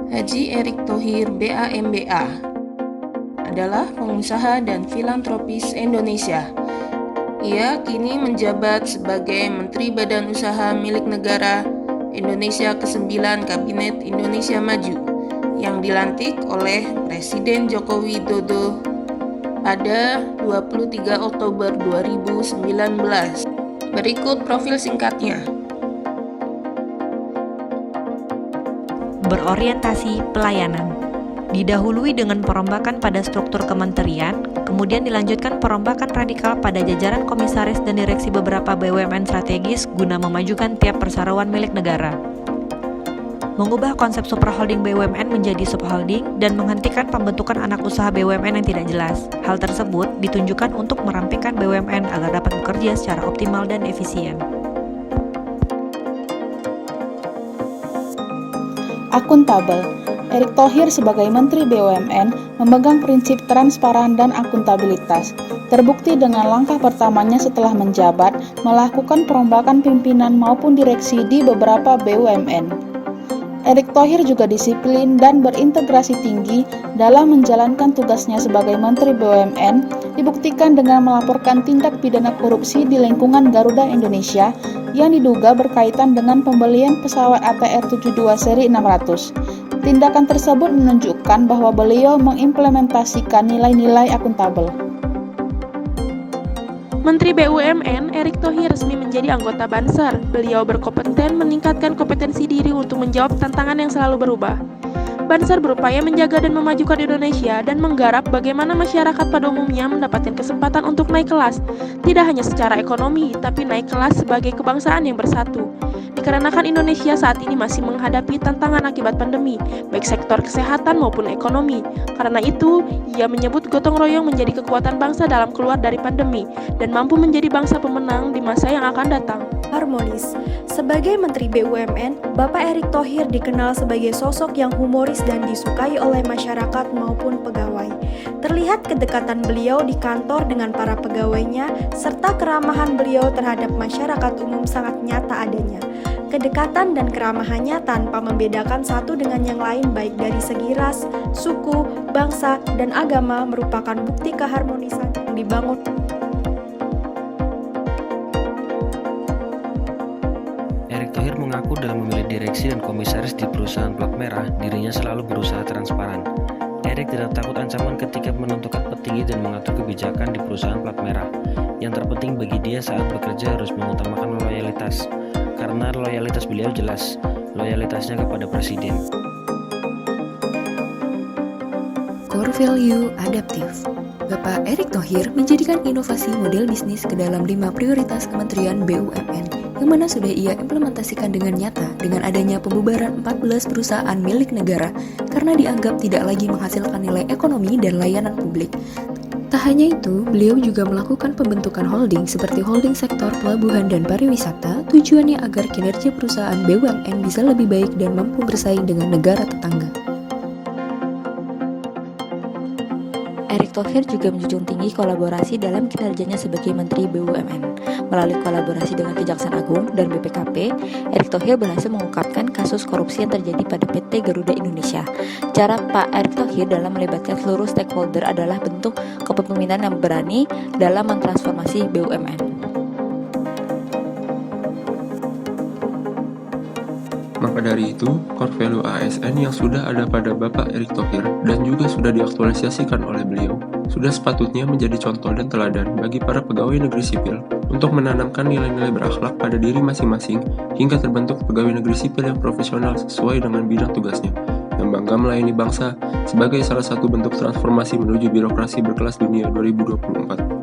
Haji Erick Thohir BAMBA adalah pengusaha dan filantropis Indonesia. Ia kini menjabat sebagai Menteri Badan Usaha Milik Negara Indonesia ke-9 Kabinet Indonesia Maju yang dilantik oleh Presiden Joko Widodo pada 23 Oktober 2019. Berikut profil singkatnya. Berorientasi pelayanan. Didahului dengan perombakan pada struktur kementerian, kemudian dilanjutkan perombakan radikal pada jajaran komisaris dan direksi beberapa BUMN strategis guna memajukan tiap perseroan milik negara. Mengubah konsep superholding BUMN menjadi subholding dan menghentikan pembentukan anak usaha BUMN yang tidak jelas. Hal tersebut ditunjukkan untuk merampingkan BUMN agar dapat bekerja secara optimal dan efisien. Akuntabel. Erick Thohir sebagai Menteri BUMN memegang prinsip transparan dan akuntabilitas. Terbukti dengan langkah pertamanya setelah menjabat melakukan perombakan pimpinan maupun direksi di beberapa BUMN. Erick Thohir juga disiplin dan berintegrasi tinggi dalam menjalankan tugasnya sebagai Menteri BUMN, dibuktikan dengan melaporkan tindak pidana korupsi di lingkungan Garuda Indonesia yang diduga berkaitan dengan pembelian pesawat ATR-72 seri 600. Tindakan tersebut menunjukkan bahwa beliau mengimplementasikan nilai-nilai akuntabel. Menteri BUMN Erick Thohir resmi menjadi anggota Banser. Beliau berkompeten meningkatkan kompetensi diri untuk menjawab tantangan yang selalu berubah. Banser berupaya menjaga dan memajukan Indonesia dan menggarap bagaimana masyarakat pada umumnya mendapatkan kesempatan untuk naik kelas, tidak hanya secara ekonomi, tapi naik kelas sebagai kebangsaan yang bersatu. Dikarenakan Indonesia saat ini masih menghadapi tantangan akibat pandemi, baik sektor kesehatan maupun ekonomi. Karena itu, ia menyebut gotong royong menjadi kekuatan bangsa dalam keluar dari pandemi, dan mampu menjadi bangsa pemenang di masa yang akan datang. Harmonis. Sebagai Menteri BUMN, Bapak Erick Thohir dikenal sebagai sosok yang humoris dan disukai oleh masyarakat maupun pegawai. Terlihat kedekatan beliau di kantor dengan para pegawainya, serta keramahan beliau terhadap masyarakat umum sangat nyata adanya. Kedekatan dan keramahannya tanpa membedakan satu dengan yang lain baik dari segi ras, suku, bangsa, dan agama merupakan bukti keharmonisan yang dibangun. Erick Thohir mengaku dalam memilih direksi dan komisaris di perusahaan plat merah, dirinya selalu berusaha transparan. Erick tidak takut ancaman ketika menentukan petinggi dan mengatur kebijakan di perusahaan plat merah. Yang terpenting bagi dia saat bekerja harus mengutamakan loyalitas, karena loyalitas beliau jelas, loyalitasnya kepada presiden. Core value adaptif. Bapak Erick Thohir menjadikan inovasi model bisnis ke dalam 5 prioritas Kementerian BUMN, yang mana sudah ia implementasikan dengan nyata dengan adanya pembubaran 14 perusahaan milik negara karena dianggap tidak lagi menghasilkan nilai ekonomi dan layanan publik. Tak hanya itu, beliau juga melakukan pembentukan holding seperti holding sektor pelabuhan dan pariwisata, tujuannya agar kinerja perusahaan BUMN bisa lebih baik dan mampu bersaing dengan negara tetangga. Erick Thohir juga menjunjung tinggi kolaborasi dalam kinerjanya sebagai Menteri BUMN. Melalui kolaborasi dengan Kejaksaan Agung dan BPKP, Erick Thohir berhasil mengungkapkan kasus korupsi yang terjadi pada PT Garuda Indonesia. Cara Pak Erick Thohir dalam melibatkan seluruh stakeholder adalah bentuk kepemimpinan yang berani dalam mentransformasi BUMN. Maka dari itu, core value ASN yang sudah ada pada Bapak Erick Thohir dan juga sudah diaktualisasikan oleh beliau, sudah sepatutnya menjadi contoh dan teladan bagi para pegawai negeri sipil untuk menanamkan nilai-nilai berakhlak pada diri masing-masing hingga terbentuk pegawai negeri sipil yang profesional sesuai dengan bidang tugasnya, yang bangga melayani bangsa sebagai salah satu bentuk transformasi menuju birokrasi berkelas dunia 2024.